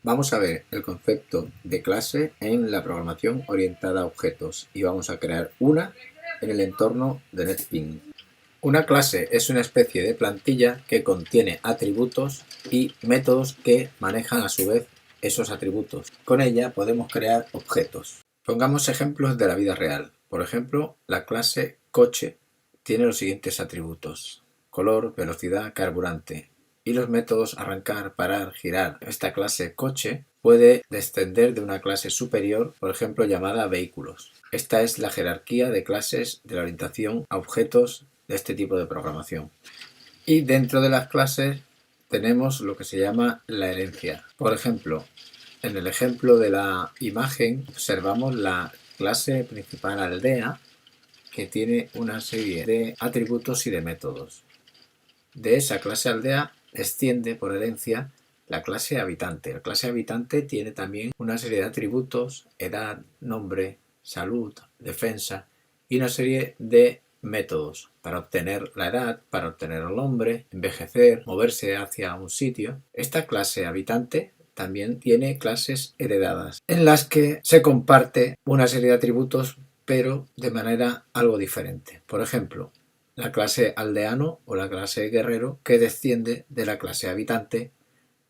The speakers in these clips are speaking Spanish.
Vamos a ver el concepto de clase en la programación orientada a objetos y vamos a crear una en el entorno de NetBeans. Una clase es una especie de plantilla que contiene atributos y métodos que manejan a su vez esos atributos. Con ella podemos crear objetos. Pongamos ejemplos de la vida real. Por ejemplo, la clase coche tiene los siguientes atributos: color, velocidad, carburante. Y los métodos arrancar, parar, girar. Esta clase coche puede descender de una clase superior, por ejemplo, llamada vehículos. Esta es la jerarquía de clases de la orientación a objetos de este tipo de programación. Y dentro de las clases tenemos lo que se llama la herencia. Por ejemplo, en el ejemplo de la imagen observamos la clase principal aldea, que tiene una serie de atributos y de métodos. De esa clase aldea desciende por herencia la clase habitante. La clase habitante tiene también una serie de atributos: edad, nombre, salud, defensa y una serie de métodos para obtener la edad, para obtener el nombre, envejecer, moverse hacia un sitio. Esta clase habitante también tiene clases heredadas en las que se comparte una serie de atributos pero de manera algo diferente. Por ejemplo, la clase aldeano o la clase guerrero, que desciende de la clase habitante,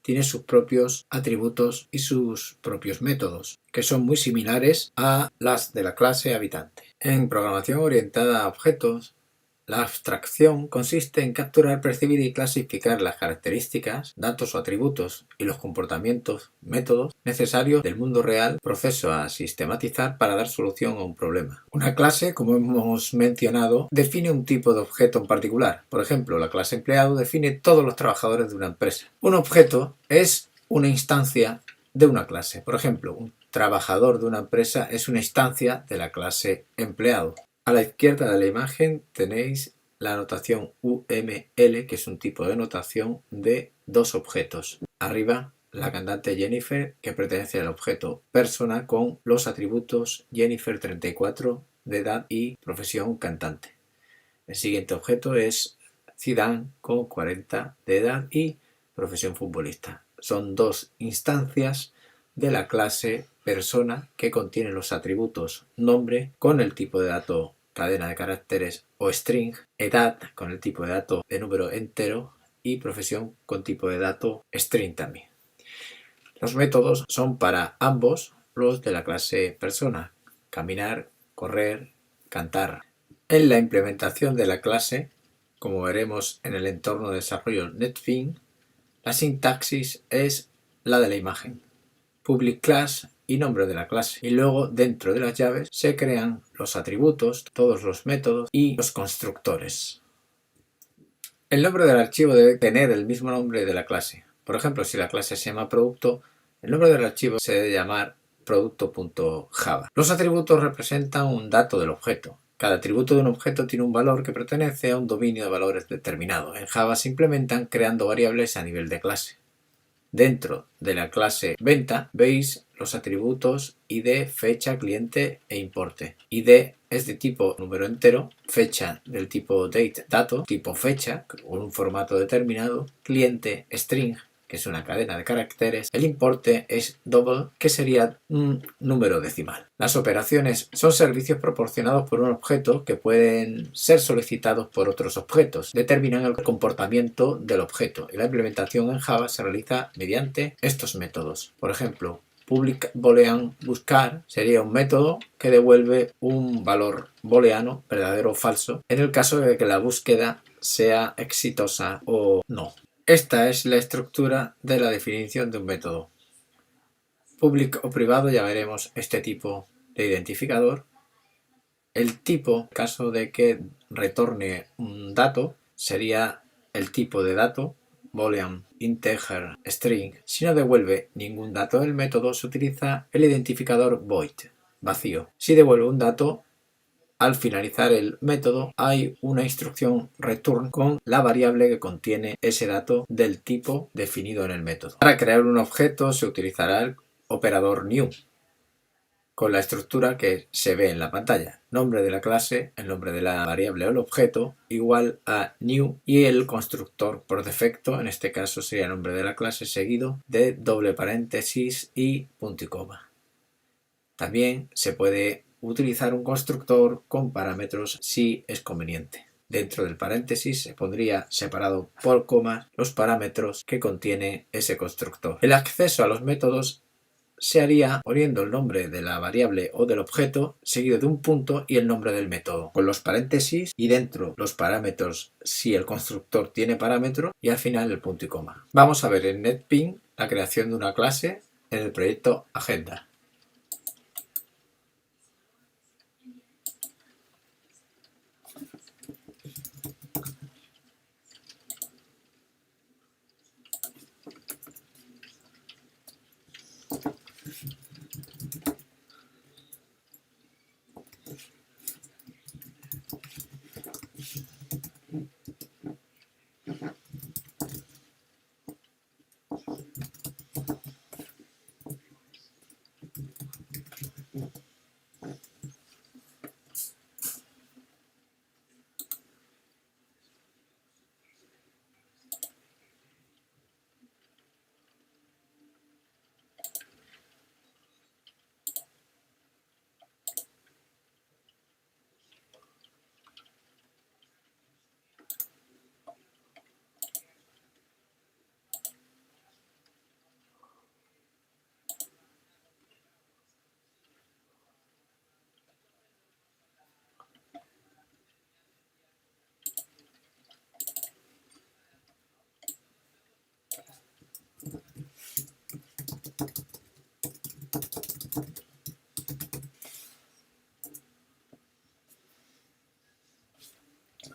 tiene sus propios atributos y sus propios métodos, que son muy similares a las de la clase habitante. En programación orientada a objetos, la abstracción consiste en capturar, percibir y clasificar las características, datos o atributos y los comportamientos, métodos necesarios del mundo real, proceso a sistematizar para dar solución a un problema. Una clase, como hemos mencionado, define un tipo de objeto en particular. Por ejemplo, la clase empleado define todos los trabajadores de una empresa. Un objeto es una instancia de una clase. Por ejemplo, un trabajador de una empresa es una instancia de la clase empleado. A la izquierda de la imagen tenéis la notación UML, que es un tipo de notación de dos objetos. Arriba, la cantante Jennifer, que pertenece al objeto persona, con los atributos Jennifer 34 de edad y profesión cantante. El siguiente objeto es Zidane, con 40 de edad y profesión futbolista. Son dos instancias de la clase persona que contiene los atributos nombre con el tipo de dato cadena de caracteres o string, edad con el tipo de dato de número entero y profesión con tipo de dato string también. Los métodos son para ambos los de la clase persona: caminar, correr, cantar. En la implementación de la clase, como veremos en el entorno de desarrollo NetBeans, la sintaxis es la de la imagen: public class y nombre de la clase. Y luego dentro de las llaves se crean los atributos, todos los métodos y los constructores. El nombre del archivo debe tener el mismo nombre de la clase. Por ejemplo, si la clase se llama producto, el nombre del archivo se debe llamar producto.java. Los atributos representan un dato del objeto. Cada atributo de un objeto tiene un valor que pertenece a un dominio de valores determinado. En Java se implementan creando variables a nivel de clase. Dentro de la clase venta veis los atributos ID, fecha, cliente e importe. ID es de tipo número entero, fecha del tipo date, dato, tipo fecha, con un formato determinado, cliente string, que es una cadena de caracteres, el importe es double, que sería un número decimal. Las operaciones son servicios proporcionados por un objeto que pueden ser solicitados por otros objetos. Determinan el comportamiento del objeto y la implementación en Java se realiza mediante estos métodos. Por ejemplo, public boolean buscar sería un método que devuelve un valor booleano, verdadero o falso, en el caso de que la búsqueda sea exitosa o no. Esta es la estructura de la definición de un método. Público o privado, ya veremos este tipo de identificador. El tipo, en caso de que retorne un dato, sería el tipo de dato, boolean, integer, string. Si no devuelve ningún dato del método, se utiliza el identificador void, vacío. Si devuelve un dato, al finalizar el método hay una instrucción return con la variable que contiene ese dato del tipo definido en el método. Para crear un objeto se utilizará el operador new. con la estructura que se ve en la pantalla. Nombre de la clase, el nombre de la variable o el objeto, igual a new, y el constructor por defecto, en este caso sería el nombre de la clase seguido de doble paréntesis y punto y coma. También se puede utilizar un constructor con parámetros si es conveniente. Dentro del paréntesis se pondría separado por comas los parámetros que contiene ese constructor. El acceso a los métodos se haría poniendo el nombre de la variable o del objeto seguido de un punto y el nombre del método, con los paréntesis y dentro los parámetros si el constructor tiene parámetro y al final el punto y coma. Vamos a ver en NetBeans la creación de una clase en el proyecto Agenda.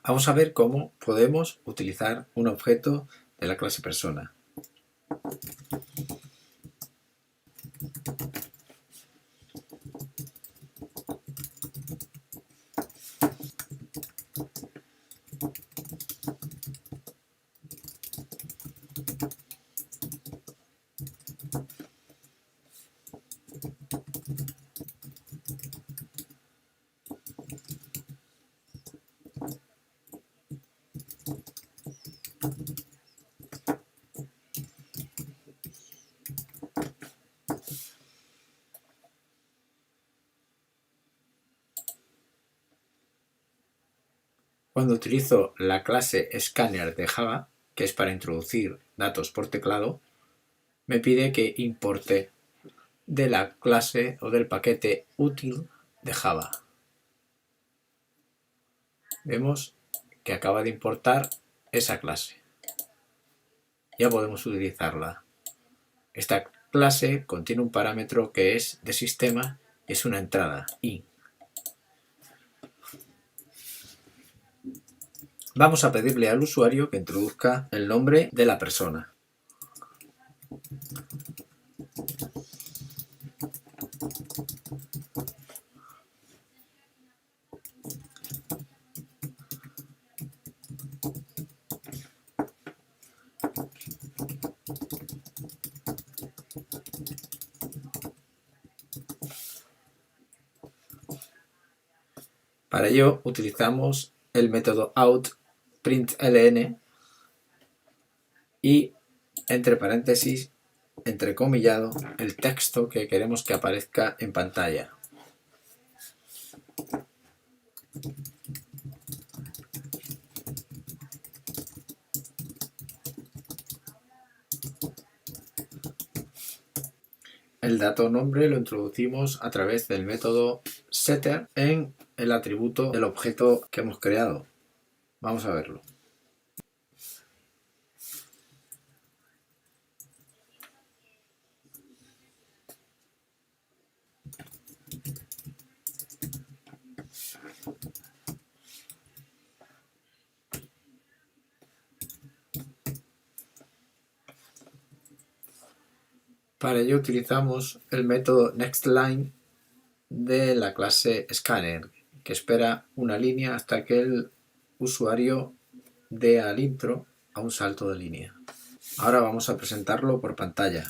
Vamos a ver cómo podemos utilizar un objeto de la clase persona. Cuando utilizo la clase Scanner de Java, que es para introducir datos por teclado, me pide que importe de la clase o del paquete útil de Java. Vemos que acaba de importar esa clase. Ya podemos utilizarla. Esta clase contiene un parámetro que es de sistema, es una entrada, in. Vamos a pedirle al usuario que introduzca el nombre de la persona. Para ello utilizamos el método outPrintln y entre paréntesis, entrecomillado, el texto que queremos que aparezca en pantalla. El dato nombre lo introducimos a través del método setter en el atributo del objeto que hemos creado. Vamos a verlo. Para ello utilizamos el método nextLine de la clase Scanner, que espera una línea hasta que el usuario dé al intro a un salto de línea. Ahora vamos a presentarlo por pantalla.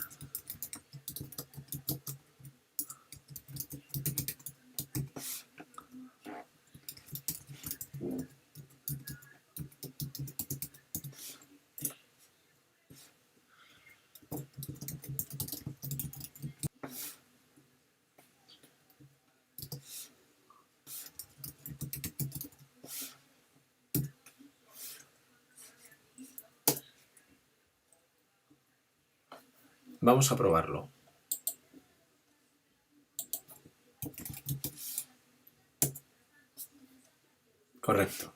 Vamos a probarlo. Correcto.